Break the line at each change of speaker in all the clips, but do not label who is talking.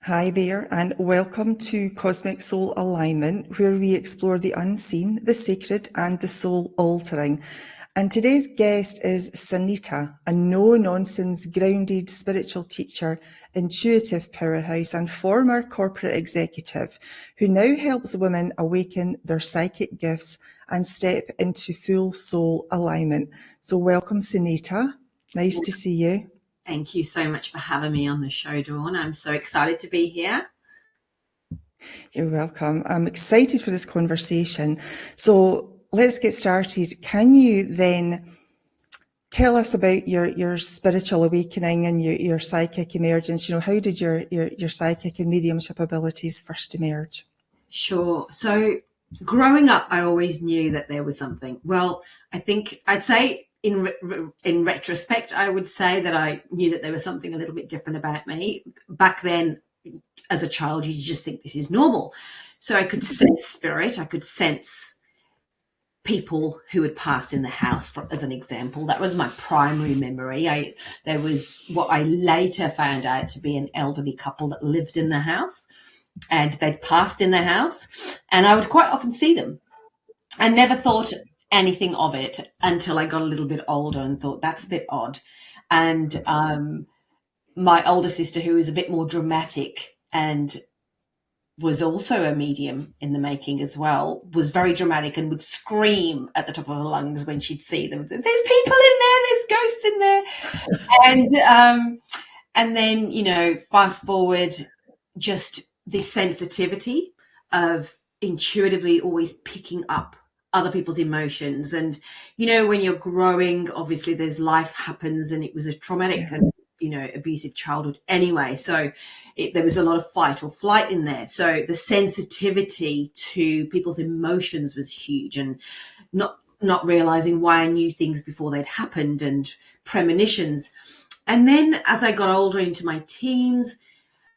Hi there, and welcome to Cosmic Soul Alignment, where we explore the unseen, the sacred, and the soul altering. And today's guest is Sunita, a no-nonsense, grounded spiritual teacher, intuitive powerhouse, and former corporate executive who now helps women awaken their psychic gifts and step into full soul alignment. So welcome, Sunita. Nice to see you.
Thank you so much for having me on the show, Dawn. I'm so excited to be here.
You're welcome. I'm excited for this conversation. So let's get started. Can you then tell us about your spiritual awakening and your psychic emergence? You know, how did your psychic and mediumship abilities first emerge?
Sure. So growing up, I always knew that there was something. Well, I think I'd say in retrospect, I would say that I knew that there was something a little bit different about me. Back then, as a child, you just think this is normal. So I could sense spirit. I could sense people who had passed in the house, as an example. That was my primary memory. There was what I later found out to be an elderly couple that lived in the house, and they'd passed in the house, and I would quite often see them. I never thought anything of it until I got a little bit older and thought that's a bit odd. And my older sister, who was a bit more dramatic and was also a medium in the making as well, was very dramatic and would scream at the top of her lungs when she'd see them. There's people in there, there's ghosts in there. And then, you know, fast forward, just this sensitivity of intuitively always picking up other people's emotions. And, you know, when you're growing, obviously there's life happens, and it was a traumatic and, you know, abusive childhood anyway. So there was a lot of fight or flight in there. So the sensitivity to people's emotions was huge, and not realizing why I knew things before they'd happened, and premonitions. And then as I got older into my teens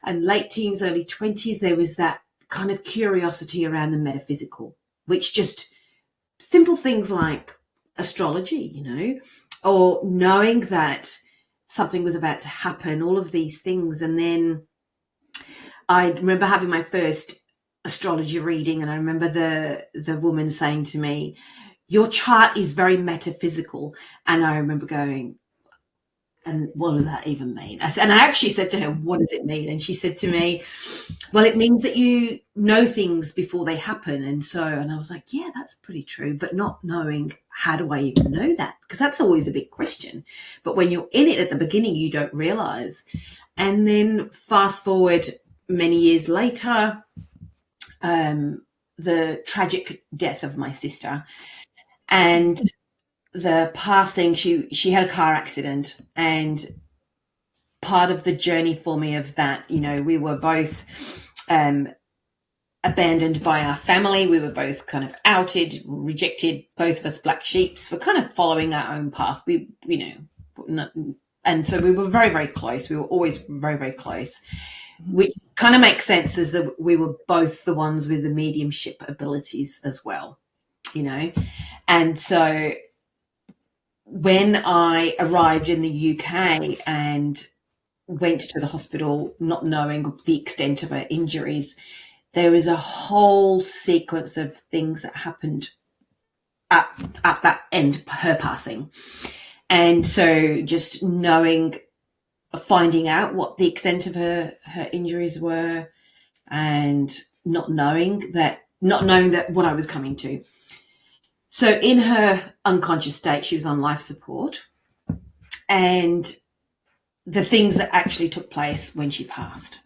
and late teens, early 20s, there was that kind of curiosity around the metaphysical, which just simple things like astrology, you know, or knowing that something was about to happen, all of these things. And then I remember having my first astrology reading, and I remember the woman saying to me, your chart is very metaphysical. And I remember going, and what does that even mean? And I actually said to her, what does it mean? And she said to me, well, it means that you know things before they happen. And I was like, yeah, that's pretty true. But not knowing, how do I even know that? Because that's always a big question. But when you're in it at the beginning, you don't realize. And then fast forward many years later, the tragic death of my sister, and the passing, she had a car accident, and part of the journey for me of that, you know, we were both abandoned by our family. We were both kind of outed, rejected, both of us black sheeps for kind of following our own path. And so we were very, very close. We were always very, very close, which kind of makes sense as that we were both the ones with the mediumship abilities as well, you know. And so when I arrived in the UK and went to the hospital, not knowing the extent of her injuries, there was a whole sequence of things that happened at that end, her passing. And so just finding out what the extent of her injuries were, and not knowing that what I was coming to. So in her unconscious state, she was on life support, and the things that actually took place when she passed,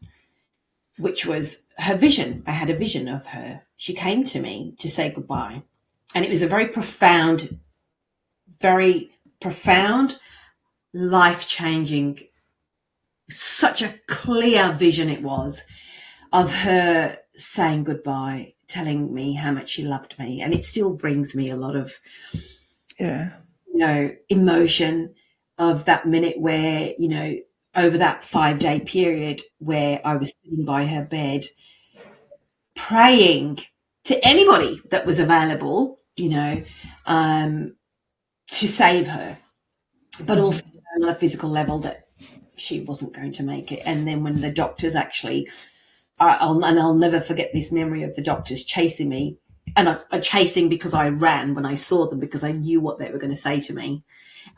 which was her vision. I had a vision of her. She came to me to say goodbye, and it was a very profound, life-changing, such a clear vision it was of her saying goodbye, telling me how much she loved me. And it still brings me a lot of, emotion of that minute where, you know, over that 5-day period where I was sitting by her bed, praying to anybody that was available, you know, to save her, but also on a physical level that she wasn't going to make it. And then when the doctors actually I'll never forget this memory of the doctors chasing me, and chasing because I ran when I saw them, because I knew what they were going to say to me,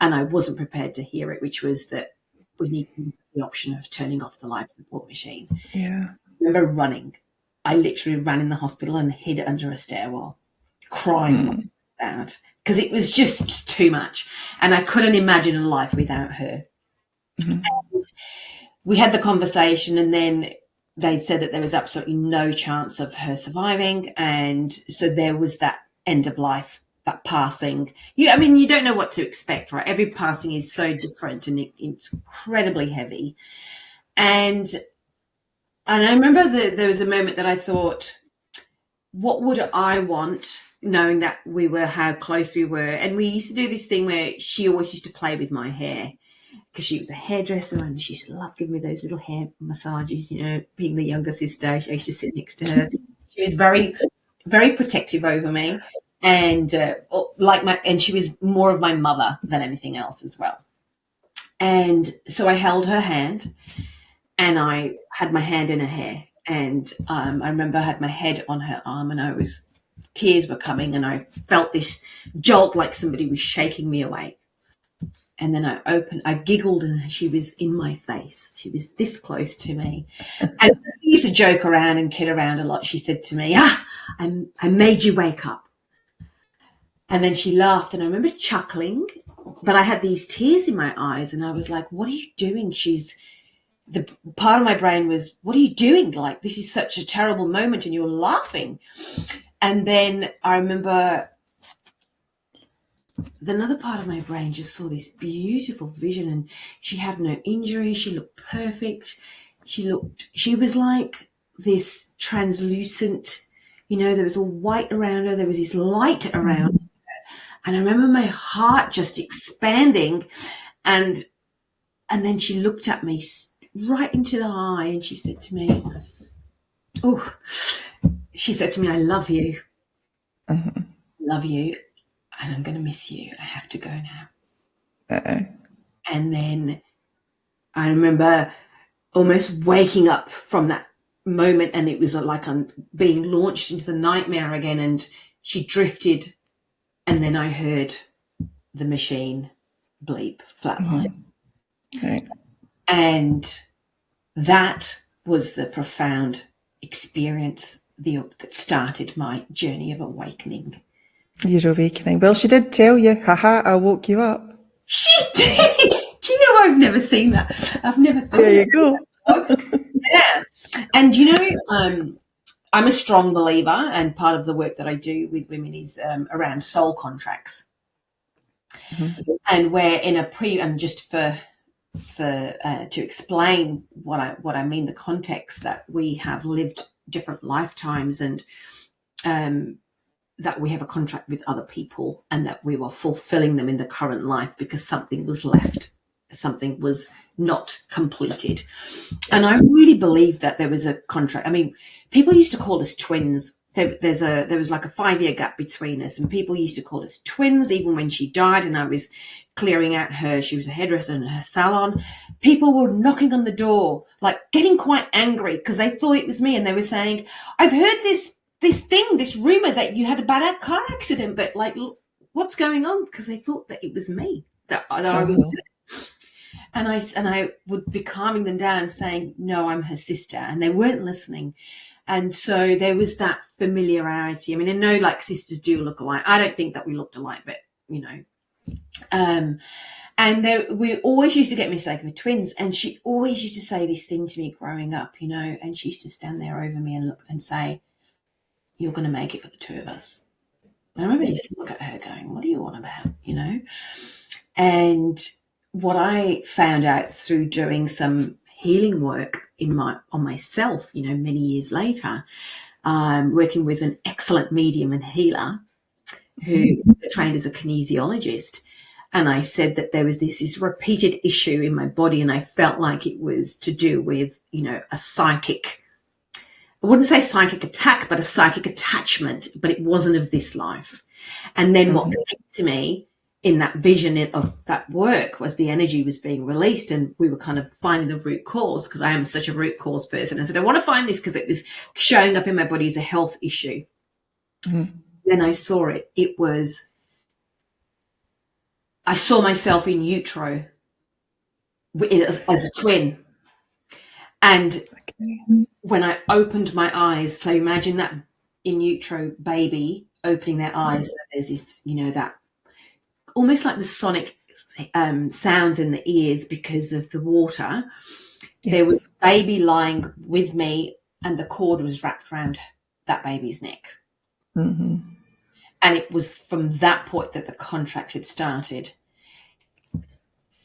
and I wasn't prepared to hear it, which was that we need the option of turning off the life support machine.
Yeah.
I remember running. I literally ran in the hospital and hid under a stairwell, crying out, because it was just too much, and I couldn't imagine a life without her. And we had the conversation, and then they'd said that there was absolutely no chance of her surviving, and so there was that end of life, that passing. I mean, you don't know what to expect, right? Every passing is so different, and it's incredibly heavy. And I remember there was a moment that I thought, what would I want, knowing that how close we were? And we used to do this thing where she always used to play with my hair, because she was a hairdresser and she used to love giving me those little hair massages, being the younger sister. I used to sit next to her. She was very, very protective over me, and and she was more of my mother than anything else as well. And so I held her hand, and I had my hand in her hair, and I remember I had my head on her arm, and tears were coming, and I felt this jolt like somebody was shaking me awake. And then I giggled, and she was in my face. She was this close to me. And we used to joke around and kid around a lot. She said to me, I made you wake up. And then she laughed, and I remember chuckling, but I had these tears in my eyes, and I was like, what are you doing? The part of my brain was, what are you doing? Like, this is such a terrible moment, and you're laughing. And then I remember another part of my brain just saw this beautiful vision, and she had no injury. She looked perfect. She was like this translucent, there was all white around her. There was this light around her. And I remember my heart just expanding, and then she looked at me right into the eye, and she said to me, I love you. Love you. And I'm going to miss you. I have to go now. And then I remember almost waking up from that moment, and it was like I'm being launched into the nightmare again, and she drifted, and then I heard the machine bleep, flatline. And that was the profound experience that started my journey of awakening.
Your awakening. Well, she did tell you, haha, I woke you up.
She did. Do you know, I've never seen that. I've never thought.
There you go.
Yeah. And I'm a strong believer, and part of the work that I do with women is around soul contracts. And we're in and just to explain what I mean, the context that we have lived different lifetimes, and that we have a contract with other people, and that we were fulfilling them in the current life because something was left, something was not completed. And I really believe that there was a contract. I mean, people used to call us twins. There was like a 5-year gap between us, and people used to call us twins even when she died, and I was clearing out she was a hairdresser in her salon. People were knocking on the door, like getting quite angry because they thought it was me, and they were saying, I've heard this rumor that you had a bad car accident, but like, what's going on? Because they thought that it was me, that I was. And I would be calming them down, saying, no, I'm her sister. And they weren't listening. And so there was that familiarity. I mean, I know like sisters do look alike. I don't think that we looked alike, but and we always used to get mistaken with twins. And she always used to say this thing to me growing up, and she used to stand there over me and look and say, you're going to make it for the two of us. And I remember just look at her going, what are you on about? And what I found out through doing some healing work on myself, many years later, working with an excellent medium and healer who trained as a kinesiologist. And I said that there was this repeated issue in my body, and I felt like it was to do with, a psychic, I wouldn't say psychic attack, but a psychic attachment, but it wasn't of this life. And then what came to me in that vision of that work was the energy was being released, and we were kind of finding the root cause, because I am such a root cause person. I said, I want to find this because it was showing up in my body as a health issue. Mm-hmm. Then I saw it. I saw myself in utero as a twin. And when I opened my eyes, so imagine that in utero baby opening their eyes, so there's this, that almost like the sonic sounds in the ears because of the water. Yes. There was a baby lying with me, and the cord was wrapped around that baby's neck. Mm-hmm. And it was from that point that the contract had started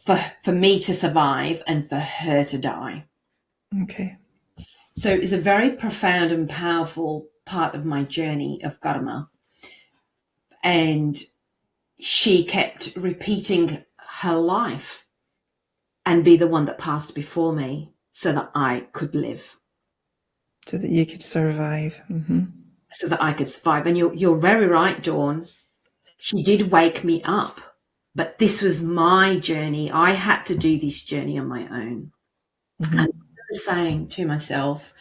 for me to survive and for her to die.
Okay.
So it was a very profound and powerful part of my journey of Karma. And she kept repeating her life and be the one that passed before me so that I could live.
So that you could survive. Mm-hmm.
So that I could survive. And you're very right, Dawn. She did wake me up, but this was my journey. I had to do this journey on my own. Mm-hmm. And I was saying to myself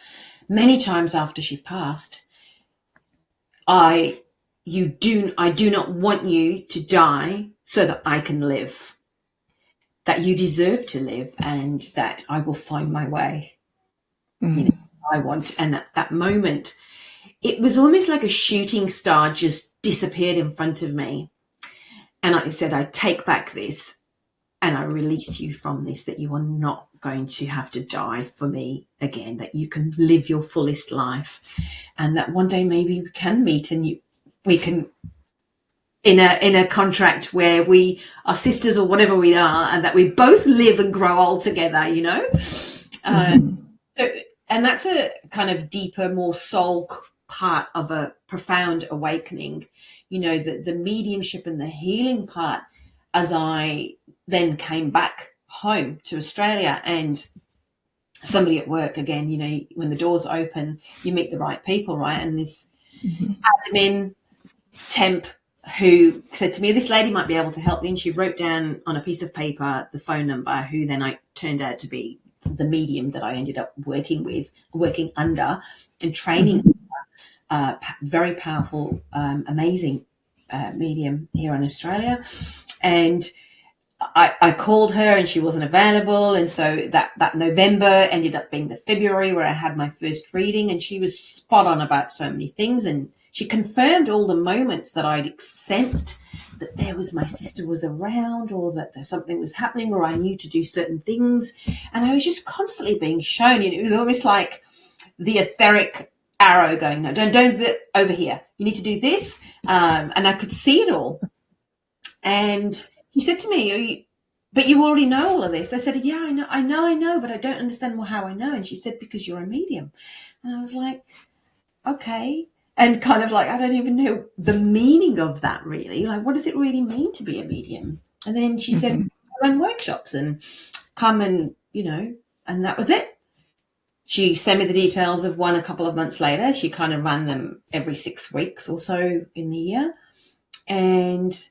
many times after she passed, I do not want you to die so that I can live, that you deserve to live, and that I will find my way. Mm-hmm. I want. And at that moment, it was almost like a shooting star just disappeared in front of me. And I said, I take back this and I release you from this, that you are not going to have to die for me again, that you can live your fullest life, and that one day maybe we can meet and we can in a contract where we are sisters or whatever we are, and that we both live and grow old together, Mm-hmm. And that's a kind of deeper, more soul part of a profound awakening, the mediumship and the healing part, as I then came back home to Australia, and somebody at work again, when the doors open, you meet the right people, right? And this admin temp who said to me, this lady might be able to help you, and she wrote down on a piece of paper the phone number, who then I turned out to be the medium that I ended up working under and training. Very powerful, amazing medium here in Australia. And I called her and she wasn't available. And so that November ended up being the February where I had my first reading, and she was spot on about so many things. And she confirmed all the moments that I'd sensed that my sister was around, or that something was happening, or I knew to do certain things. And I was just constantly being shown, it was almost like the etheric arrow going, no, don't over here. You need to do this. And I could see it all. And he said to me, but you already know all of this. I said, yeah, I know, but I don't understand how I know. And she said, because you're a medium. And I was like, okay. And kind of like, I don't even know the meaning of that really. Like, what does it really mean to be a medium? And then she said, run workshops and come and, and that was it. She sent me the details of one a couple of months later. She kind of ran them every 6 weeks or so in the year. And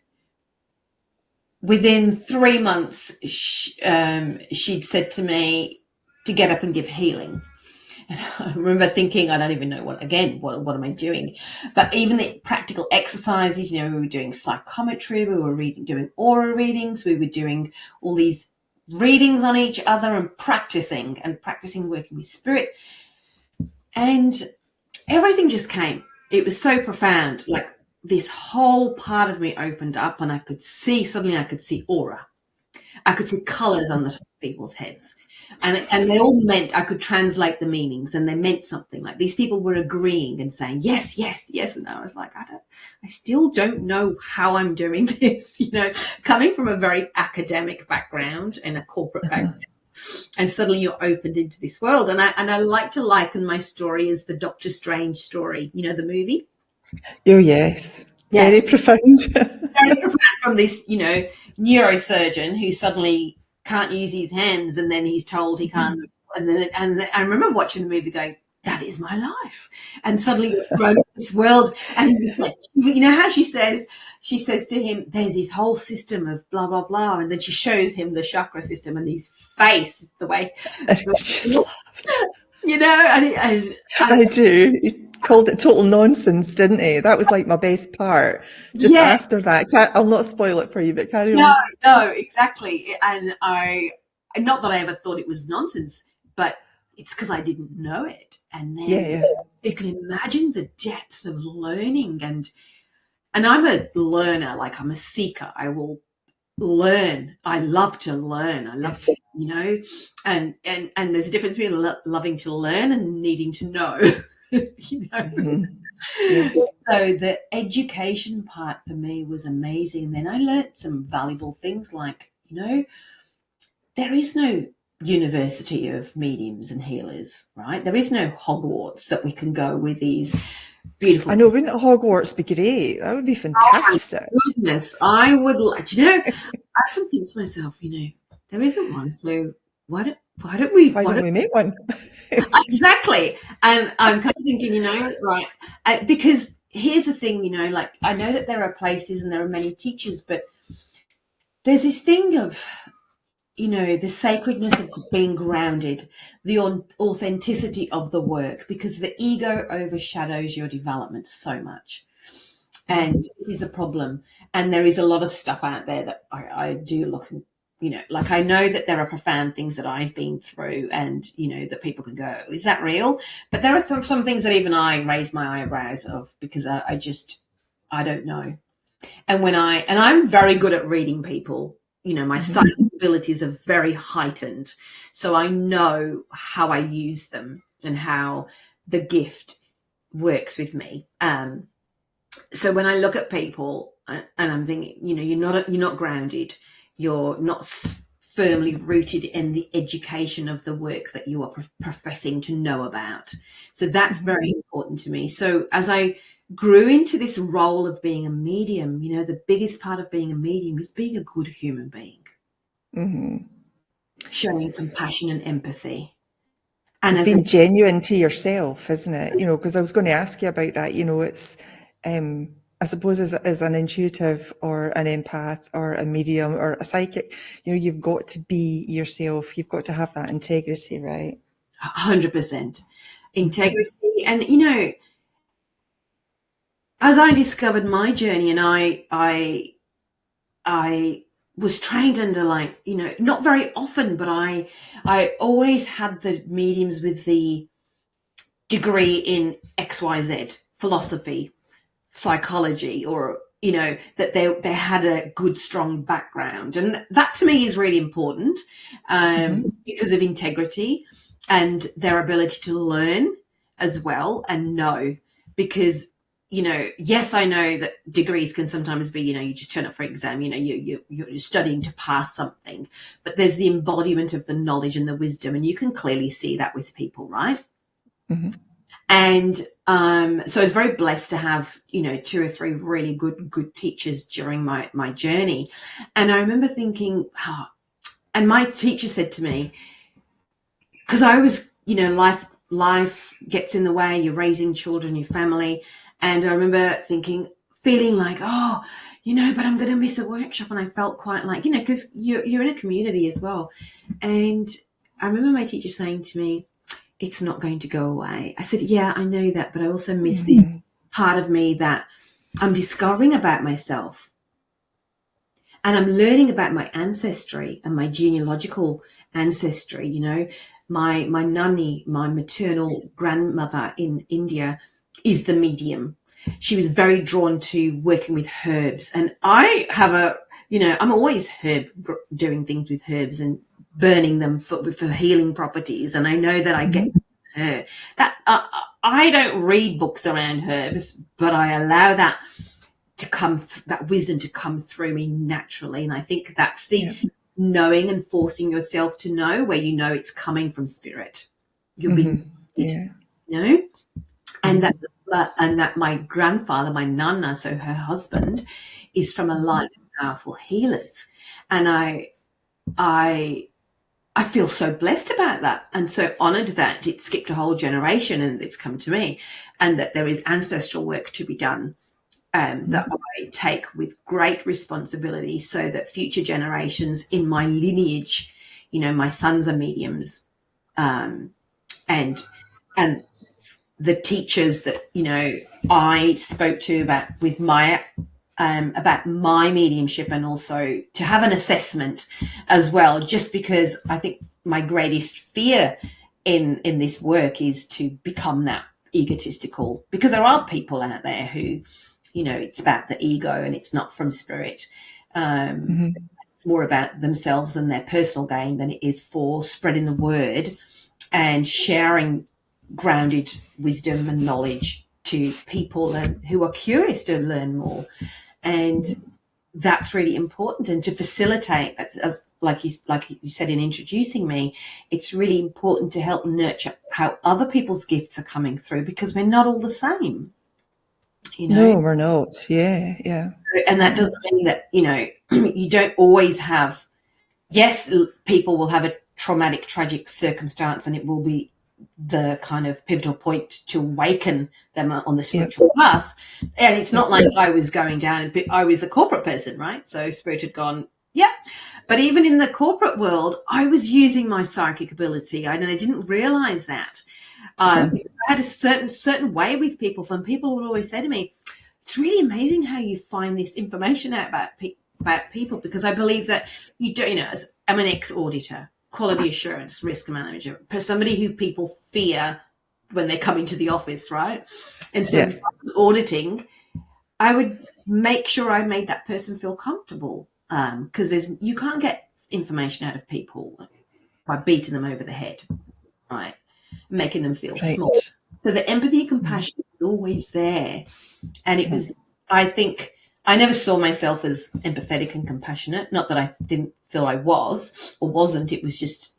within 3 months, she'd said to me to get up and give healing. And I remember thinking, I don't even know what am I doing? But even the practical exercises, we were doing psychometry, we were doing aura readings, we were doing all these readings on each other and practicing working with spirit. And everything just came. It was so profound. Like this whole part of me opened up, and I could see aura. I could see colors on the top of people's heads. And they all meant, I could translate the meanings, and they meant something. Like these people were agreeing and saying, yes, yes, yes. And I was like, I still don't know how I'm doing this, coming from a very academic background and a corporate background. And suddenly you're opened into this world. And I like to liken my story as the Doctor Strange story, the movie.
Oh, yes. Very profound.
Very profound, from this, neurosurgeon who suddenly can't use his hands, and then he's told he can't. And I remember watching the movie going, that is my life. And suddenly you're thrown into this world, and it's like, how she says, she says to him, there's this whole system of blah, blah, blah. And then she shows him the chakra system and his face, the way, you know, and
I do. He called it total nonsense, didn't he? That was like my best part. Just
yeah,
after that, I'll not spoil it for you, but carry
no,
on.
no, exactly. And not that I ever thought it was nonsense, but it's because I didn't know it. And then you can imagine the depth of learning, and I'm a learner, like I'm a seeker. I will learn. I love to learn. I love, you know, and there's a difference between loving to learn and needing to know, you know.
Mm-hmm. Yes.
So the education part for me was amazing. And then I learned some valuable things like, you know, there is no university of mediums and healers, right? There is no Hogwarts that we can go with these beautiful.
I know, wouldn't Hogwarts be great? That would be fantastic.
Oh my goodness, I would like, you know, I often think to myself, you know, there isn't one, so why don't we
make one?
Exactly. And I'm kind of thinking, you know, right, because here's the thing, you know, like I know that there are places and there are many teachers, but there's this thing of, you know, the sacredness of being grounded, the authenticity of the work, because the ego overshadows your development so much. And this is the problem. And there is a lot of stuff out there that I do look and, you know, like I know that there are profound things that I've been through and, you know, that people can go, is that real? But there are some things that even I raise my eyebrows of because I don't know. And I'm very good at reading people. You know, my psychic abilities are very heightened. So I know how I use them and how the gift works with me. So when I look at people and I'm thinking, you know, you're not grounded. You're not firmly rooted in the education of the work that you are professing to know about. So that's very important to me. So as I grew into this role of being a medium, you know, the biggest part of being a medium is being a good human being. Showing compassion and empathy. And
being genuine to yourself, isn't it? You know, because I was going to ask you about that. You know, it's, I suppose as an intuitive or an empath or a medium or a psychic, you know, you've got to be yourself. You've got to have that integrity, right?
100% integrity. And, you know, as I discovered my journey and I was trained under, like, you know, not very often, but I always had the mediums with the degree in XYZ, philosophy, psychology, or, you know, that they had a good, strong background. And that to me is really important because of integrity and their ability to learn as well and know, because, you know, yes, I know that degrees can sometimes be, you know, you just turn up for an exam, you know, you're studying to pass something, but there's the embodiment of the knowledge and the wisdom, and you can clearly see that with people, right? And so I was very blessed to have, you know, 2 or 3 really good teachers during my journey. And I remember thinking, and my teacher said to me, because I was, you know, life gets in the way, you're raising children, your family. And I remember feeling like, oh, you know, but I'm going to miss a workshop. And I felt quite like, you know, because you're in a community as well. And I remember my teacher saying to me, it's not going to go away. I said, yeah, I know that, but I also miss this part of me that I'm discovering about myself. And I'm learning about my ancestry and my genealogical ancestry. You know, my nanny, my maternal grandmother in India, is the medium. She was very drawn to working with herbs. And I have I'm always doing things with herbs and burning them for healing properties. And I know that I get her. That I don't read books around herbs, but I allow that to that wisdom to come through me naturally. And I think that's the knowing and forcing yourself to know, where you know it's coming from spirit. You're being, you know, and that my grandfather, my nana, so her husband, is from a line of powerful healers, and I feel so blessed about that, and so honored that it skipped a whole generation and it's come to me, and that there is ancestral work to be done that I take with great responsibility, so that future generations in my lineage, my sons are mediums, and the teachers that I spoke to about my mediumship, and also to have an assessment as well, just because I think my greatest fear in this work is to become that egotistical, because there are people out there who it's about the ego and it's not from spirit. It's more about themselves and their personal gain than it is for spreading the word and sharing grounded wisdom and knowledge to people who are curious to learn more. And that's really important. And to facilitate, as like you said in introducing me, it's really important to help nurture how other people's gifts are coming through, because we're not all the same.
No, we're not. Yeah.
And that doesn't mean that, you don't always have, yes, people will have a traumatic, tragic circumstance, and it will be the kind of pivotal point to awaken them on the spiritual path. And it's not like I was going down, I was a corporate person, right? So spirit had gone, But even in the corporate world, I was using my psychic ability, and I didn't realize that. I had a certain way with people. When people would always say to me, it's really amazing how you find this information out about people, because I believe that you do, as I'm an ex-auditor, quality assurance, risk manager, somebody who people fear when they come into the office, right? And so if I was auditing, I would make sure I made that person feel comfortable, because you can't get information out of people by beating them over the head, right? Making them feel small. So the empathy and compassion is always there. And it was, I think, I never saw myself as empathetic and compassionate. Not that I didn't feel I was or wasn't. It was just,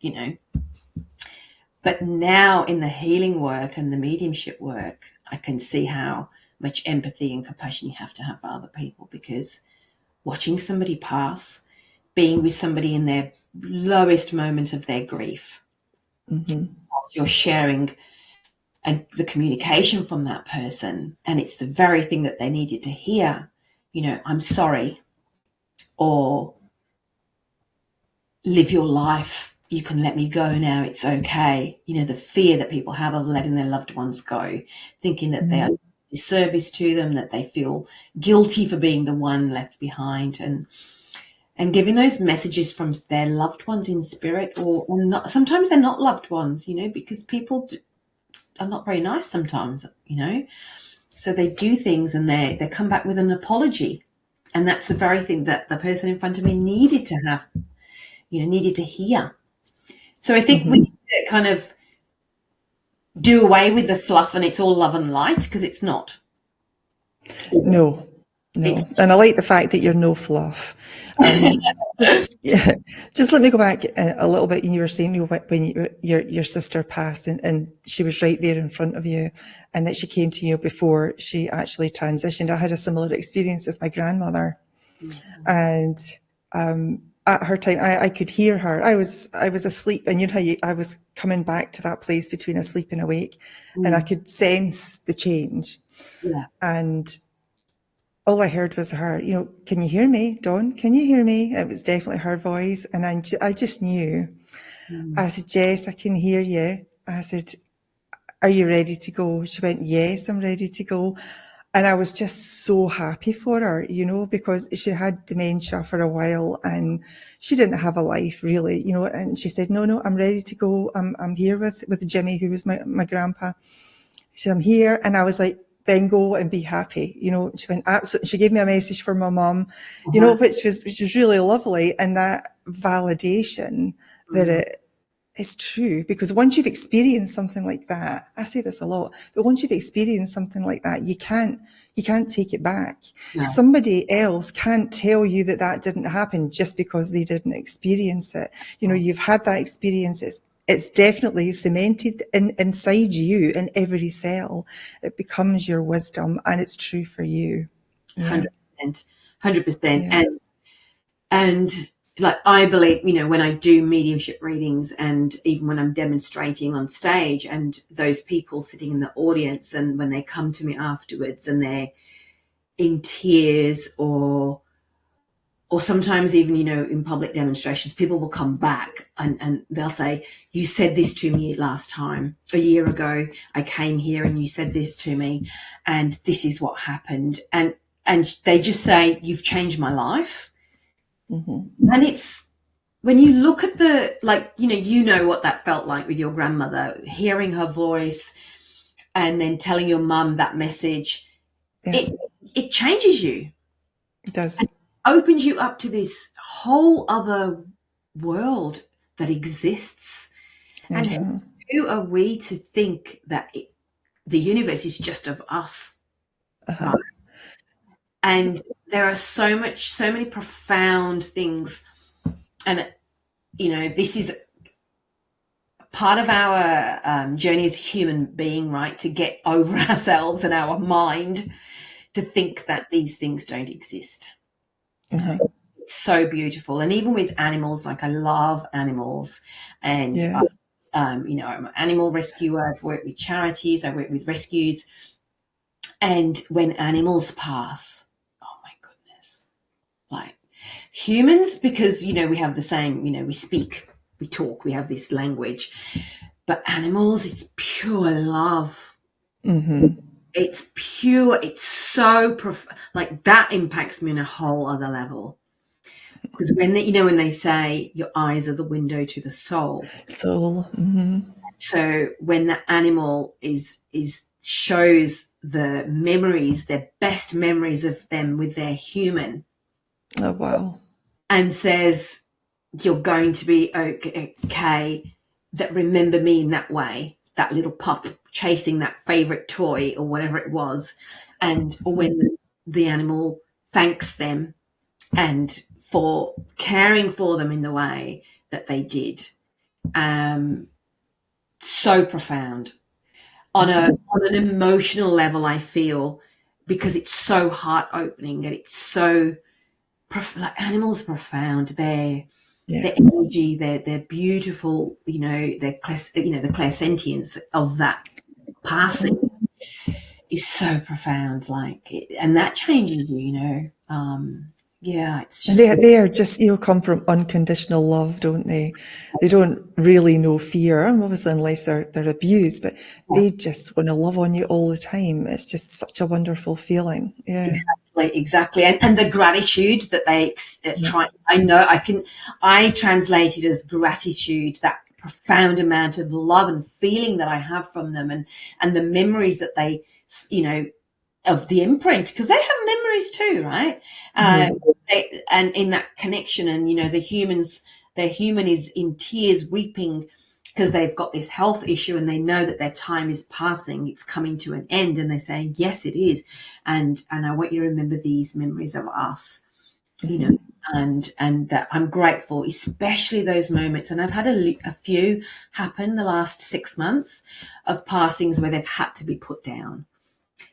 But now in the healing work and the mediumship work, I can see how much empathy and compassion you have to have for other people, because watching somebody pass, being with somebody in their lowest moment of their grief, you're sharing and the communication from that person, and it's the very thing that they needed to hear, I'm sorry, or live your life, you can let me go now, it's okay. The fear that people have of letting their loved ones go, thinking that they are disservice to them, that they feel guilty for being the one left behind, and giving those messages from their loved ones in spirit, or not. Sometimes they're not loved ones, because people are not very nice sometimes, so they do things and they come back with an apology, and that's the very thing that the person in front of me needed to have, needed to hear. So I think we need to kind of do away with the fluff and it's all love and light, because it's not.
No. And I like the fact that you're no fluff. Just let me go back a little bit. You were saying when your sister passed, and she was right there in front of you, and that she came to you before she actually transitioned. I had a similar experience with my grandmother, and at her time, I could hear her. I was asleep, and I was coming back to that place between asleep and awake, and I could sense the change, and all I heard was her, can you hear me, Dawn? Can you hear me? It was definitely her voice. And I just knew. I said, Jess, I can hear you. I said, are you ready to go? She went, yes, I'm ready to go. And I was just so happy for her, because she had dementia for a while and she didn't have a life really, and she said, no, I'm ready to go. I'm here with Jimmy, who was my grandpa. She said, I'm here. And I was like, then go and be happy. She went, absolutely. She gave me a message for my mum, which was really lovely. And that validation that it is true, because once you've experienced something like that, I say this a lot, but once you've experienced something like that, you can't take it back. No. Somebody else can't tell you that didn't happen just because they didn't experience it. You've had that experience. It's definitely cemented inside you, in every cell. It becomes your wisdom, and it's true for you.
100%. Yeah. And like, I believe, when I do mediumship readings, and even when I'm demonstrating on stage, and those people sitting in the audience, and when they come to me afterwards and in tears, or sometimes even, in public demonstrations, people will come back and they'll say, you said this to me last time, a year ago, I came here and you said this to me and this is what happened. And they just say, you've changed my life.
Mm-hmm.
And it's, when you look at what that felt like with your grandmother, hearing her voice and then telling your mum that message, it changes you.
It does.
It opens you up to this whole other world that exists. And who are we to think that the universe is just of us? Right? And there are so many profound things. And, this is part of our journey as a human being, right? To get over ourselves and our mind to think that these things don't exist. It's so beautiful. And even with animals, like I love animals, and I'm an animal rescuer. I've worked with charities, I work with rescues, and when animals pass, oh my goodness, like humans, because we have the same, we speak, we talk, we have this language, but animals, it's pure love. It's pure, it's so like that impacts me on a whole other level. Because when they say your eyes are the window to the soul. So when the animal shows the memories, their best memories of them with their human.
Oh wow.
And says, you're going to be okay, that remember me in that way, that little pup chasing that favorite toy or whatever it was. And when the animal thanks them and for caring for them in the way that they did. So profound on an emotional level, I feel, because it's so heart opening and it's so like animals are profound. Their energy, their beautiful, the clairsentience of that passing is so profound. And that changes you, it's just
they are just come from unconditional love, don't they? They don't really know fear, obviously, unless they're abused, but they just want to love on you all the time. It's just such a wonderful feeling.
Exactly. And the gratitude that they try, I translate it as gratitude, that profound amount of love and feeling that I have from them, and the memories that they, of the imprint, because they have memories too, right? And in that connection, and their human is in tears, weeping because they've got this health issue and they know that their time is passing, it's coming to an end, and they're saying, yes, it is, and I want you to remember these memories of us, and that I'm grateful, especially those moments. And I've had a few happen the last 6 months of passings where they've had to be put down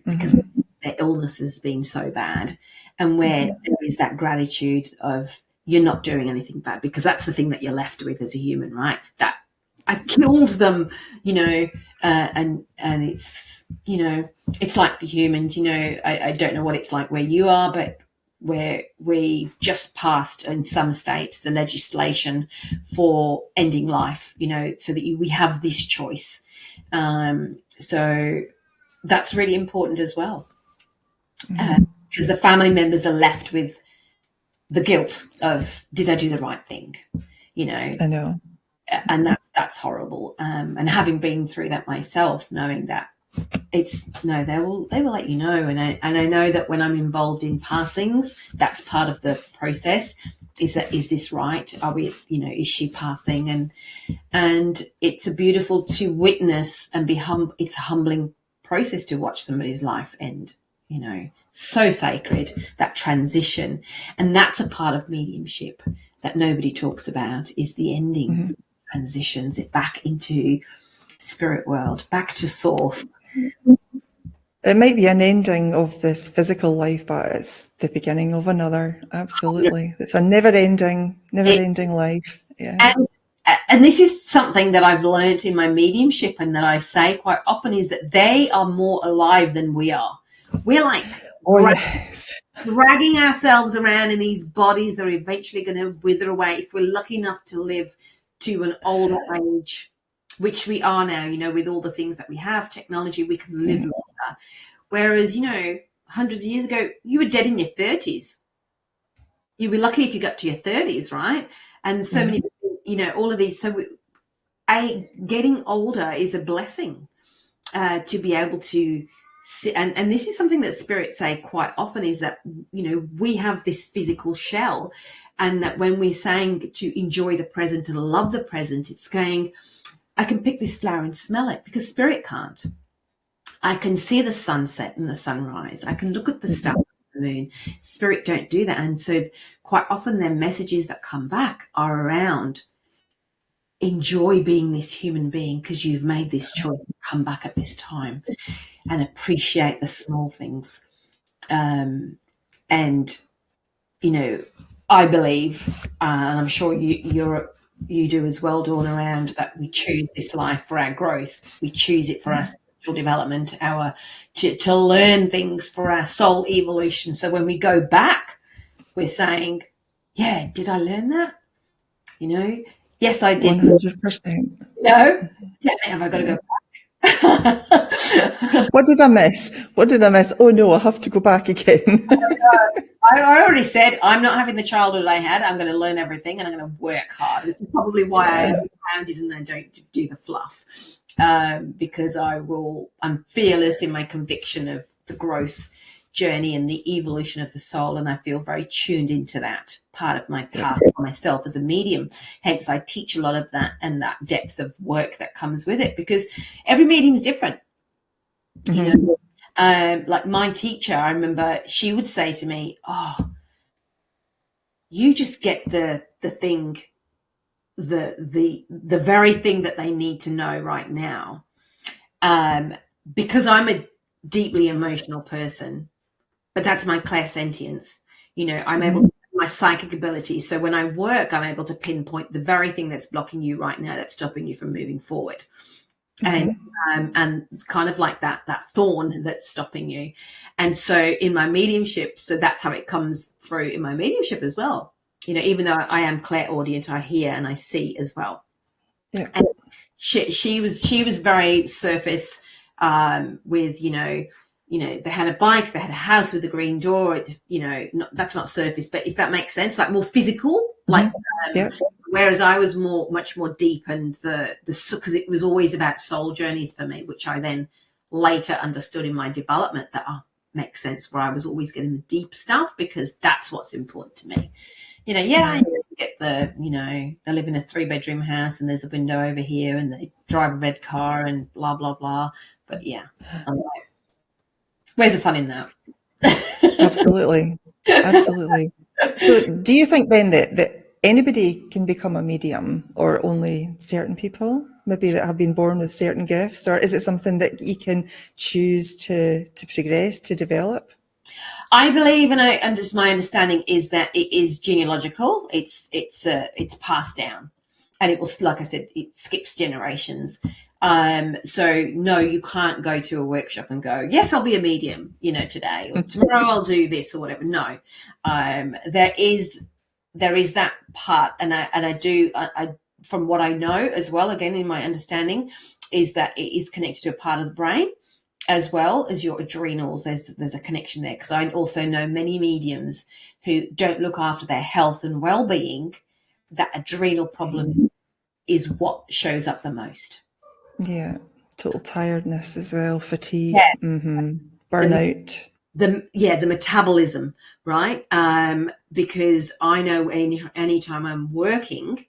because their illness has been so bad, and where there is that gratitude of, you're not doing anything bad, because that's the thing that you're left with as a human, right? That I've killed them, and it's, it's like for humans, I don't know what it's like where you are, but where we've just passed in some states the legislation for ending life, so that we have this choice. So that's really important as well, because the family members are left with the guilt of, did I do the right thing? I
know.
And that's horrible. And having been through that myself, knowing that they will let you know. And I know that when I'm involved in passings, that's part of the process. Is this right? Are we, is she passing? And it's a beautiful to witness and be it's a humbling process to watch somebody's life end, so sacred, that transition. And that's a part of mediumship that nobody talks about, is the endings, transitions it back into spirit world, back to source.
It might be an ending of this physical life, but it's the beginning of another. Absolutely. It's a never-ending life. Yeah.
And this is something that I've learned in my mediumship, and that I say quite often, is that they are more alive than we are. We're like
Oh, yes.
dragging ourselves around in these bodies that are eventually going to wither away if we're lucky enough to live to an older age, which we are now, with all the things that we have, technology, we can live longer. Whereas, hundreds of years ago, you were dead in your 30s. You'd be lucky if you got to your 30s, right? And so many, all of these. So getting older is a blessing to be able to sit. And this is something that spirits say quite often, is that, we have this physical shell, and that when we're saying to enjoy the present and love the present, it's saying, I can pick this flower and smell it, because spirit can't. I can see the sunset and the sunrise. I can look at the stars and the moon. Spirit don't do that. And so quite often their messages that come back are around, enjoy being this human being, because you've made this choice to come back at this time, and appreciate the small things. And, I believe, and I'm sure you do as well, Dawn, around that we choose this life for our growth. We choose it for our spiritual development, to learn things for our soul evolution. So when we go back, we're saying, yeah, did I learn that? Yes, I did.
100%.
No, damn it, have I got to go back?
What did I miss? Oh no, I have to go back again.
I already said I'm not having the childhood I had. I'm going to learn everything, and I'm going to work hard, which is probably why I'm grounded and I don't do the fluff, because I'm fearless in my conviction of the growth journey and the evolution of the soul, and I feel very tuned into that part of my path for myself as a medium. Hence, I teach a lot of that, and that depth of work that comes with it, because every medium is different. Like my teacher, I remember she would say to me, "Oh, you just get the thing, the very thing that they need to know right now," because I'm a deeply emotional person. But that's my clairsentience. I'm able to, my psychic ability. So when I work, I'm able to pinpoint the very thing that's blocking you right now, that's stopping you from moving forward. And kind of like that thorn that's stopping you. And so in my mediumship, so that's how it comes through in my mediumship as well. Even though I am clairaudient, I hear and I see as well.
Yeah.
And she was very surface, with, they had a bike, they had a house with a green door. That's not surface, but if that makes sense, like more physical, like, whereas I was much more deep, and because it was always about soul journeys for me, which I then later understood in my development that makes sense, where I was always getting the deep stuff, because that's what's important to me. I get they live in a 3-bedroom house and there's a window over here and they drive a red car and blah, blah, blah. But yeah, I'm like, where's the fun in that?
Absolutely. So do you think then that anybody can become a medium, or only certain people maybe that have been born with certain gifts, or is it something that you can choose to progress, to develop?
I believe, and just my understanding is that it is genealogical. It's passed down, and it will, like I said, it skips generations. So no, you can't go to a workshop and go, yes, I'll be a medium, today, or tomorrow I'll do this or whatever. No, there is that part, and I do, from what I know as well, again, in my understanding, is that it is connected to a part of the brain as well as your adrenals. There's a connection there, because I also know many mediums who don't look after their health and well-being. That adrenal problem is what shows up the most.
Yeah, total tiredness as well, fatigue, burnout.
The metabolism, right? Because I know anytime I'm working,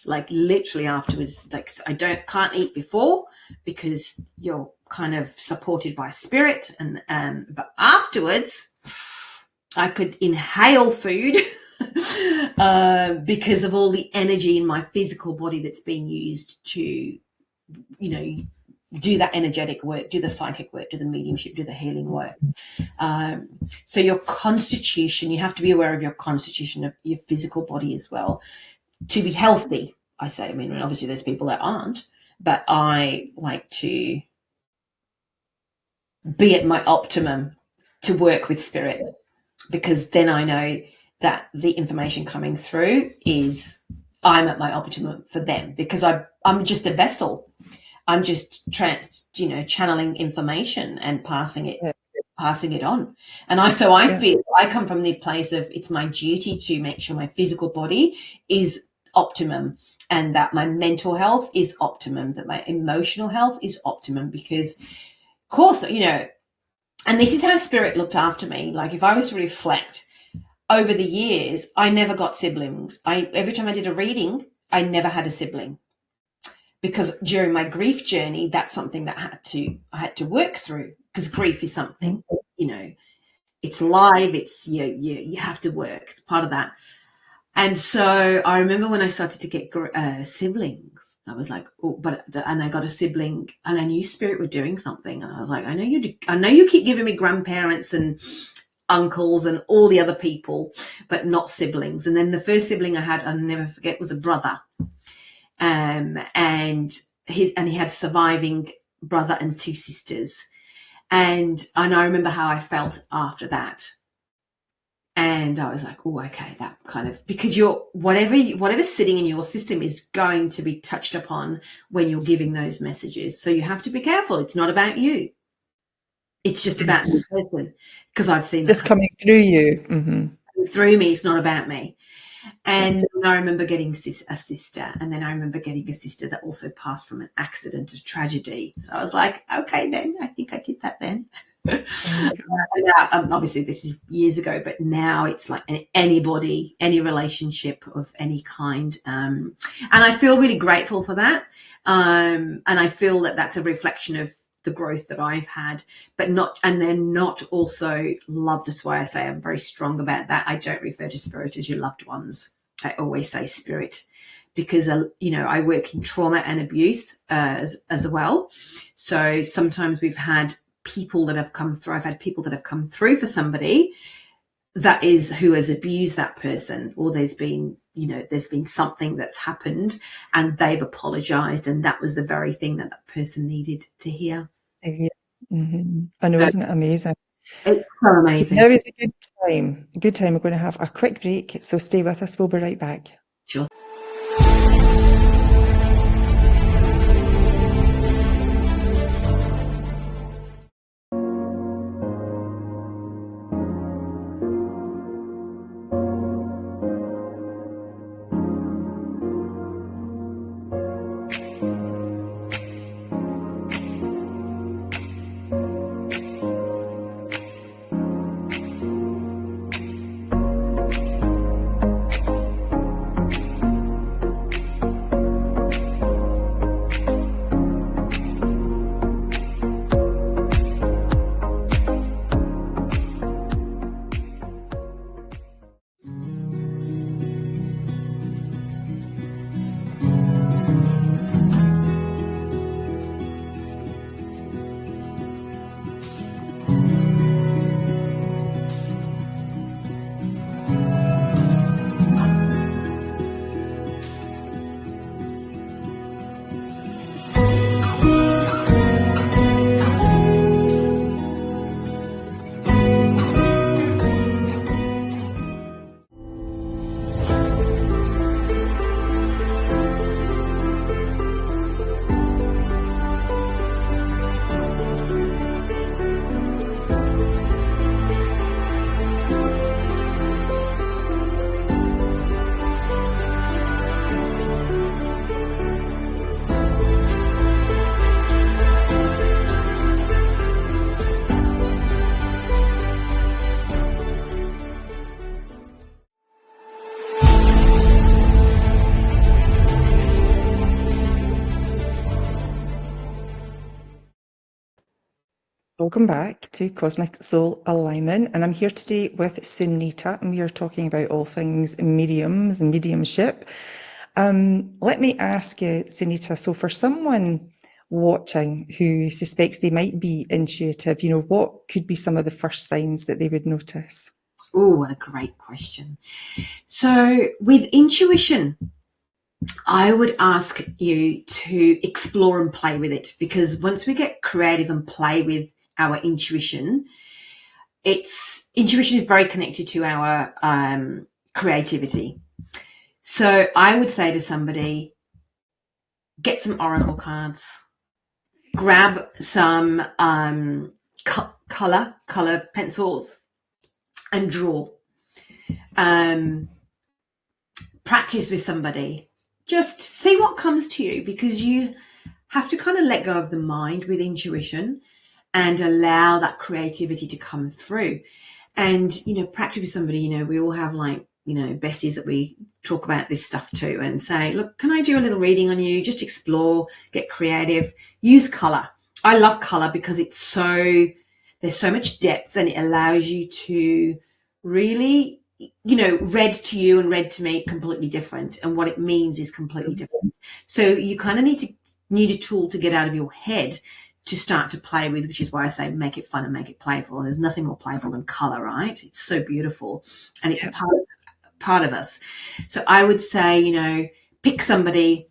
like literally afterwards, like I can't eat before, because you're kind of supported by spirit, and but afterwards I could inhale food because of all the energy in my physical body that's being used to do that energetic work, do the psychic work, do the mediumship, do the healing work. So your constitution, you have to be aware of your constitution, of your physical body as well, to be healthy. I say, obviously there's people that aren't, but I like to be at my optimum to work with spirit, because then I know that the information coming through is I'm at my optimum for them, because I'm just a vessel. I'm just channeling information and passing it on. And I feel I come from the place of it's my duty to make sure my physical body is optimum, and that my mental health is optimum, that my emotional health is optimum, because of course, and this is how spirit looked after me. Like, if I was to reflect over the years, I never got siblings. Every time I did a reading, I never had a sibling, because during my grief journey, that's something that I had to work through, because grief is something, it's live. It's you have to work part of that. And so I remember when I started to get siblings, I was like, oh, and I got a sibling, and I knew spirit were doing something. And I was like, I know you keep giving me grandparents and uncles and all the other people, but not siblings. And then the first sibling I had, I'll never forget, was a brother. And he had surviving brother and two sisters. And I remember how I felt after that. And I was like, oh, okay, that kind of, because whatever's sitting in your system is going to be touched upon when you're giving those messages. So you have to be careful. It's not about you. It's just about the person, because I've seen
just coming through you. Mm-hmm.
Through me. It's not about me. And I remember getting a sister, and then I remember getting a sister that also passed from an accident, a tragedy. So I was like, okay, then I think I did that then. Obviously this is years ago, but now it's like anybody, any relationship of any kind. And I feel really grateful for that. And I feel that that's a reflection of the growth that I've had, but not also love. That's why I say I'm very strong about that. I don't refer to spirit as your loved ones. I always say spirit, because I work in trauma and abuse as well. So sometimes we've had people that have come through. I've had people that have come through for somebody who has abused that person, or there's been something that's happened and they've apologized, and that was the very thing that person needed to hear.
Yeah. Mm-hmm. I know, isn't it amazing?
It's so amazing.
Now is a good time. We're going to have a quick break, so stay with us. We'll be right back.
Sure.
Welcome back to Cosmic Soul Alignment, and I'm here today with Sunita, and we are talking about all things mediums and mediumship. Let me ask you, Sunita, so for someone watching who suspects they might be intuitive, what could be some of the first signs that they would notice?
Oh, what a great question. So with intuition, I would ask you to explore and play with it, because once we get creative and play with our intuition. Intuition is very connected to our creativity. So I would say to somebody, get some oracle cards, grab some color pencils, and draw. Practice with somebody. Just see what comes to you, because you have to kind of let go of the mind with intuition and allow that creativity to come through. And, practice with somebody, we all have besties that we talk about this stuff to and say, look, can I do a little reading on you? Just explore, get creative, use color. I love color because there's so much depth, and it allows you to really, read to you and read to me completely different. And what it means is completely different. So you kind of need a tool to get out of your head to start to play with, which is why I say make it fun and make it playful. And there's nothing more playful than color, right? It's so beautiful, and it's a part of us. So I would say, pick somebody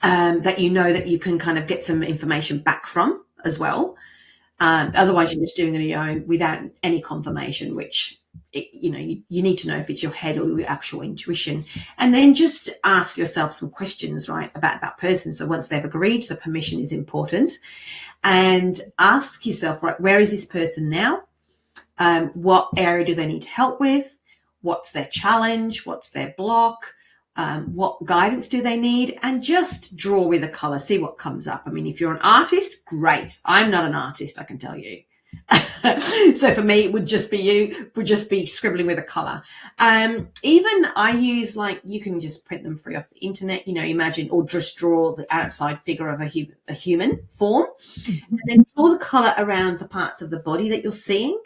that that you can kind of get some information back from as well. Otherwise, you're just doing it on your own without any confirmation, which you need to know if it's your head or your actual intuition. And then just ask yourself some questions, right, about that person. So once they've agreed, so permission is important, and ask yourself, right, where is this person now? What area do they need help with? What's their challenge? What's their block? What guidance do they need? And just draw with a color, see what comes up. I mean, if you're an artist, great. I'm not an artist, I can tell you. So for me, it would just be scribbling with a color. Even I use, you can just print them free off the internet, imagine, or just draw the outside figure of a human form, and then draw the color around the parts of the body that you're seeing,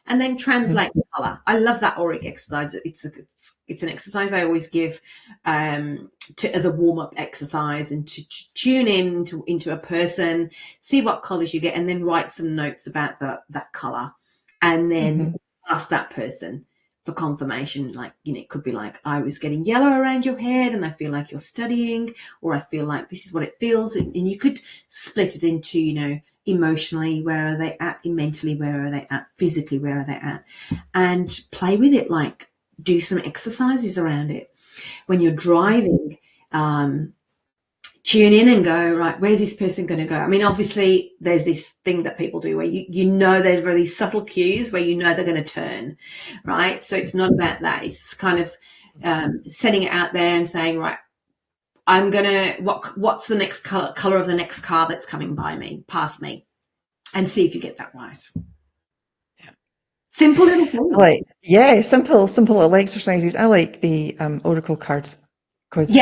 and then translate the color. I love that auric exercise. It's an exercise I always give as a warm-up exercise, and to tune into a person, see what colors you get, and then write some notes about that color, and then ask that person for confirmation. It could be like, I was getting yellow around your head and I feel like you're studying, or I feel like this is what it feels. And you could split it into, emotionally, where are they at? Mentally, where are they at? Physically, where are they at? And play with it, do some exercises around it. When you're driving, tune in and go, right, where's this person going to go? I mean, obviously, there's this thing that people do where there are these subtle cues where they're going to turn, right? So it's not about that. It's kind of setting it out there and saying, right, I'm going to, what's the next color of the next car that's coming past me, and see if you get that right. Yeah. Simple little thing.
Simple little exercises. I like the oracle cards because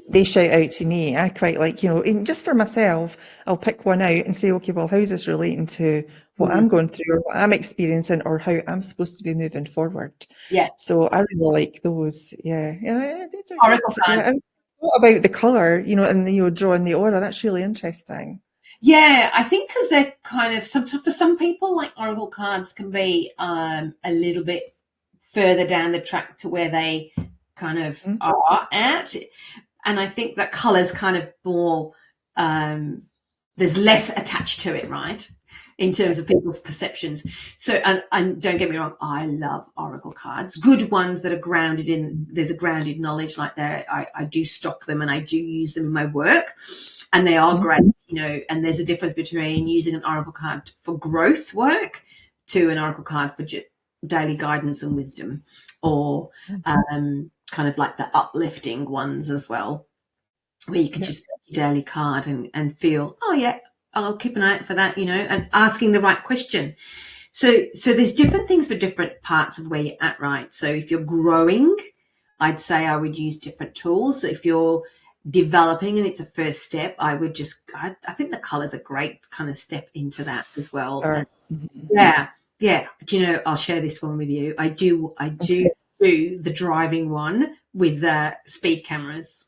they shout out to me. I quite like, and just for myself, I'll pick one out and say, okay, well, how's this relating to what I'm going through or what I'm experiencing or how I'm supposed to be moving forward?
Yeah.
So I really like those. Yeah. These are
oracle cards.
Yeah. What about the color, and drawing the aura? That's really interesting.
Yeah, I think because they're kind of, for some people, oracle cards can be a little bit further down the track to where they kind of are at. And I think that color's kind of more, there's less attached to it, right, in terms of people's perceptions. So, and don't get me wrong, I love oracle cards, good ones that are there's a grounded knowledge I do stock them and I do use them in my work, and they are great, and there's a difference between using an oracle card for growth work to an oracle card for daily guidance and wisdom, or kind of like the uplifting ones as well, where you can just pick your daily card and feel, oh yeah, I'll keep an eye out for that, and asking the right question. So there's different things for different parts of where you're at, right? So if you're growing, I'd say I would use different tools. So if you're developing and it's a first step, I think the color's a great kind of step into that as well.
Sure.
Yeah. Do I'll share this one with you. I do the driving one with the speed cameras.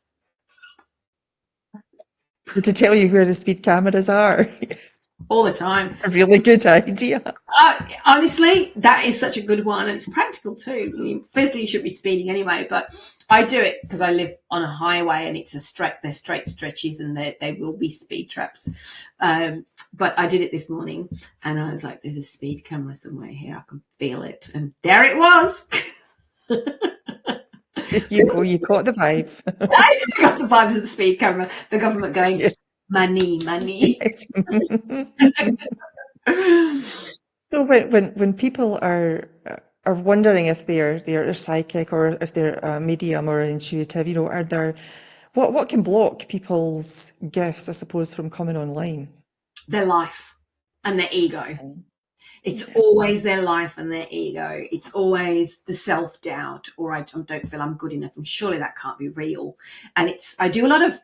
To tell you where the speed cameras are.
all the time.
A really good idea.
Honestly, that is such a good one, and it's practical too. I mean, firstly, you should be speeding anyway, but I do it because I live on a highway, and it's they're straight stretches, and they will be speed traps. But I did it this morning, and I was like, "There's a speed camera somewhere here. I can feel it," and there it was.
You go, you caught the vibes.
I got the vibes of the speed camera. The government going,
Yeah.
money, money.
Yes. So when people are wondering if they're psychic or if they're a medium or intuitive, are there what can block people's gifts, I suppose, from coming online?
Their life and their ego. It's
Yeah.
always their life and their ego. It's always the self-doubt, or I don't feel I'm good enough, and surely that can't be real. And I do a lot of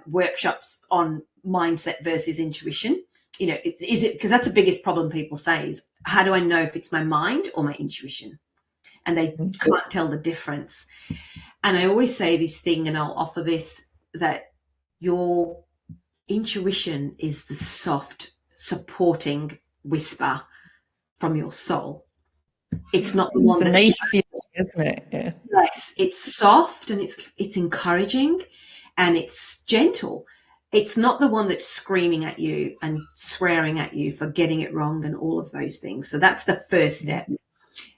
workshops on mindset versus intuition. Is it, because that's the biggest problem people say is, how do I know if it's my mind or my intuition? And they can't tell the difference. And I always say this thing, and I'll offer this, that your intuition is the soft, supporting whisper from your soul. It's not the one
It's a
that's
nice feeling, isn't it? Yeah.
yes, it's soft, and it's encouraging, and it's gentle. It's not the one that's screaming at you and swearing at you for getting it wrong and all of those things. So that's the first step.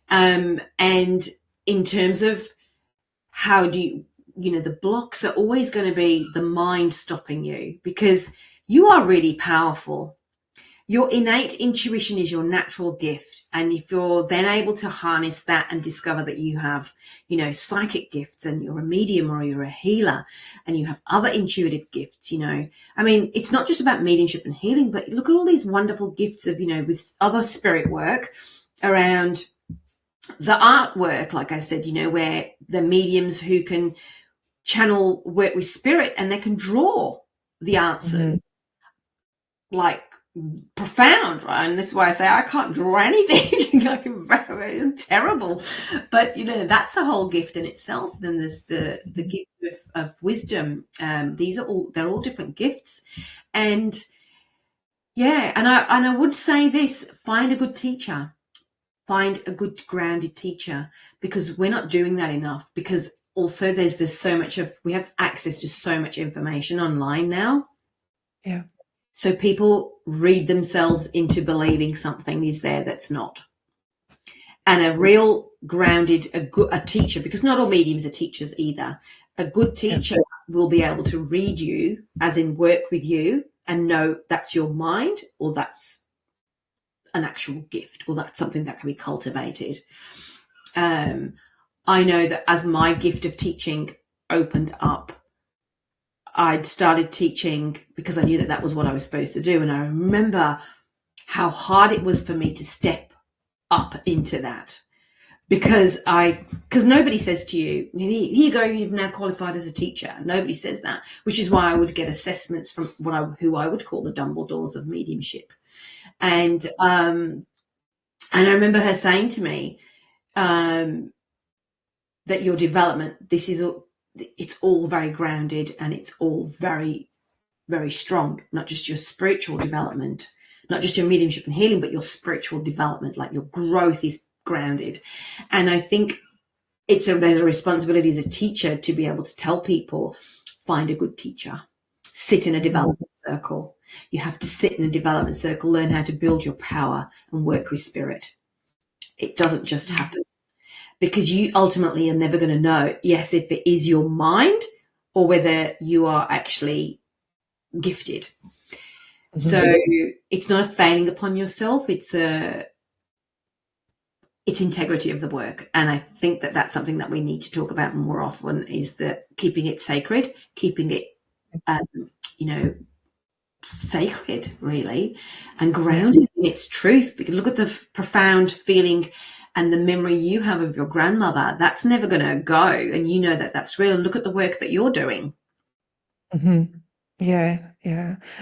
And in terms of how do the blocks are always going to be the mind stopping you, because you are really powerful. Your innate intuition is your natural gift. And if you're then able to harness that and discover that you have, psychic gifts, and you're a medium or you're a healer, and you have other intuitive gifts, I mean, it's not just about mediumship and healing, but look at all these wonderful gifts of, with other spirit work around the artwork, like I said, where the mediums who can channel work with spirit, and they can draw the answers. Like, profound, right? And this is why I say I can't draw anything. I'm terrible, but that's a whole gift in itself. Then there's the gift of wisdom. They're all different gifts, and I would say this: find a good teacher, find a good grounded teacher, because we're not doing that enough. Because also there's so much we have access to so much information online now.
Yeah.
So people read themselves into believing something is there that's not. And a real grounded, a teacher, because not all mediums are teachers either. A good teacher will be able to read you, as in work with you, and know that's your mind, or that's an actual gift, or that's something that can be cultivated. I know that as my gift of teaching opened up, I'd started teaching because I knew that was what I was supposed to do. And I remember how hard it was for me to step up into that, because nobody says to you, here you go, you've now qualified as a teacher. Nobody says that, which is why I would get assessments from who I would call the Dumbledores of mediumship. And I remember her saying to me that your development, it's all very grounded, and it's all very, very strong. Not just your spiritual development, not just your mediumship and healing, but your spiritual development, like your growth is grounded. And I think there's a responsibility as a teacher to be able to tell people, find a good teacher, sit in a development circle. You have to sit in a development circle, learn how to build your power and work with spirit. It doesn't just happen. Because you ultimately are never going to know, yes, if it is your mind or whether you are actually gifted. So it's not a failing upon yourself. It's integrity of the work. And I think that that's something that we need to talk about more often, is that keeping it sacred, keeping it, sacred, really, and grounded in its truth. Because look at the profound feeling and the memory you have of your grandmother. That's never going to go, and you know that that's real. And look at the work that you're doing.
Yeah.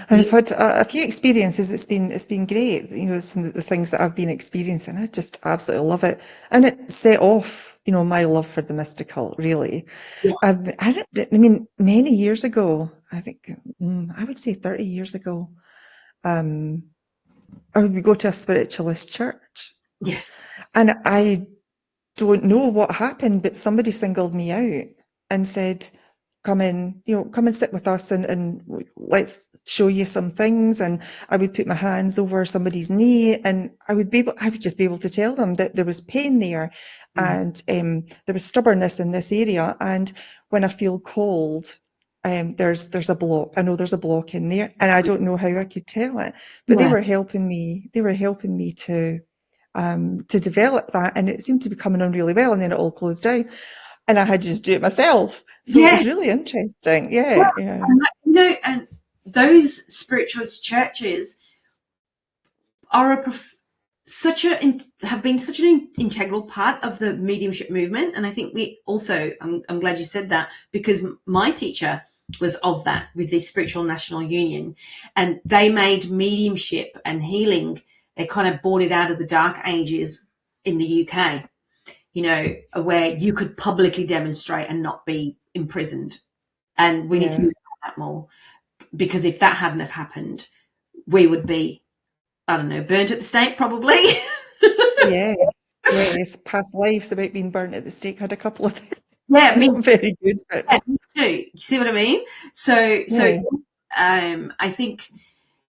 I've had a few experiences. It's been great. Some of the things that I've been experiencing, I just absolutely love it, and it set off, my love for the mystical. Really, I mean, many years ago, I think I would say 30 years ago. or we go to a spiritualist church.
Yes.
And I don't know what happened, but somebody singled me out and said, come in, come and sit with us and let's show you some things. And I would put my hands over somebody's knee and I would just be able to tell them that there was pain there and there was stubbornness in this area. And when I feel cold, there's a block. I know there's a block in there and I don't know how I could tell it, but they
Yeah.
were helping me to develop that, and it seemed to be coming on really well, and then it all closed down and I had to just do it myself, so it
Yeah.
was really interesting.
Yeah.
Yeah.
And those spiritualist churches are have been such an integral part of the mediumship movement. And I think I'm glad you said that, because my teacher was of that with the Spiritual National Union, and they made mediumship and healing, they kind of brought it out of the dark ages in the UK, where you could publicly demonstrate and not be imprisoned. And we need to do that more, because if that hadn't have happened, we would be, I don't know, burnt at the stake probably.
Yes, past lives about being burnt at the stake had a couple of
Yeah, me
not very good, but
yeah, me too. You see what I mean? So I think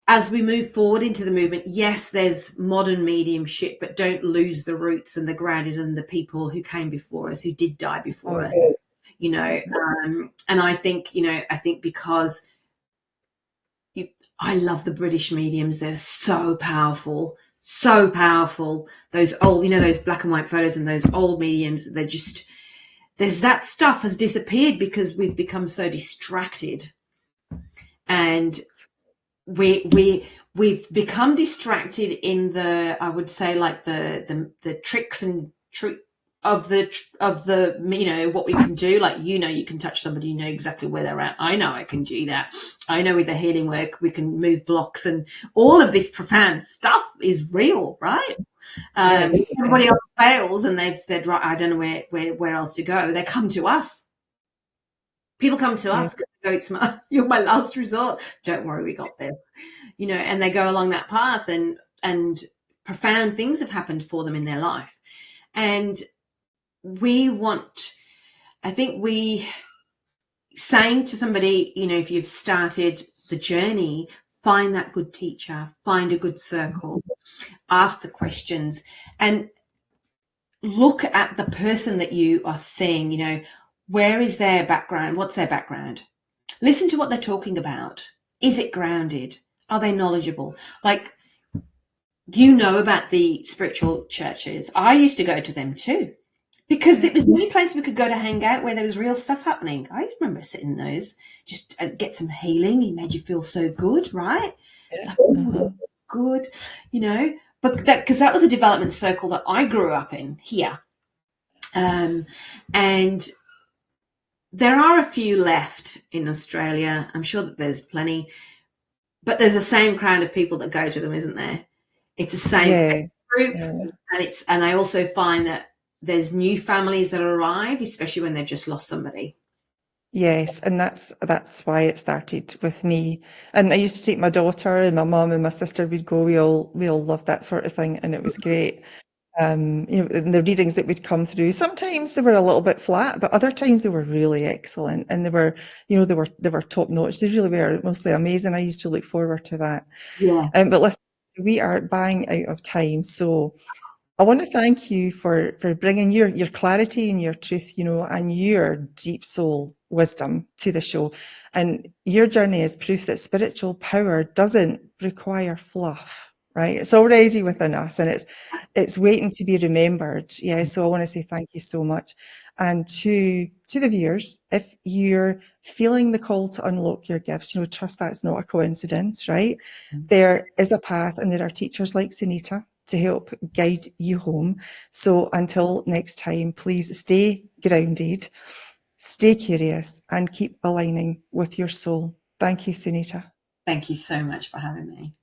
as we move forward into the movement, yes, there's modern mediumship, but don't lose the roots and the grounded and the people who came before us, who did die before us. And I think because I love the British mediums. They're so powerful, so powerful. Those old, those black and white photos and those old mediums, there's that stuff has disappeared because we've become so distracted. And we've become distracted in I would say, like the tricks and of the what we can do. Like, you can touch somebody, you know exactly where they're at. I know I can do that. I know with the healing work we can move blocks, and all of this profound stuff is real, right? Everybody else fails and they've said, right, I don't know where else to go. They come to us. People come to us because they go, you're my last resort. Don't worry, we got there. And they go along that path, and profound things have happened for them in their life. And saying to somebody, if you've started the journey, find that good teacher, find a good circle, ask the questions, and look at the person that you are seeing. Where is their background? What's their background? Listen to what they're talking about. Is it grounded? Are they knowledgeable? Like, about the spiritual churches. I used to go to them too, because it was the only place we could go to hang out where there was real stuff happening. I remember sitting in those, just get some healing. It made you feel so good, right? It's like, oh, good, but because that was a development circle that I grew up in here. And there are a few left in Australia. I'm sure that there's plenty, but there's the same crowd of people that go to them, isn't there? It's the same group. And I also find that there's new families that arrive, especially when they've just lost somebody.
Yes, and that's why it started with me. And I used to take my daughter and my mum and my sister. We'd go. We all loved that sort of thing, and it was great. The readings that would come through, sometimes they were a little bit flat, but other times they were really excellent, and they were top notch. They really were mostly amazing. I used to look forward to that.
Yeah.
But listen, we are bang out of time, so I want to thank you for bringing your clarity and your truth, and your deep soul wisdom to the show. And your journey is proof that spiritual power doesn't require fluff, right? It's already within us, and it's waiting to be remembered. Yeah. So I want to say thank you so much. And to the viewers, if you're feeling the call to unlock your gifts, trust that's not a coincidence, right? There is a path, and there are teachers like Sunita to help guide you home. So until next time, please stay grounded, stay curious, and keep aligning with your soul. Thank you, Sunita.
Thank you so much for having me.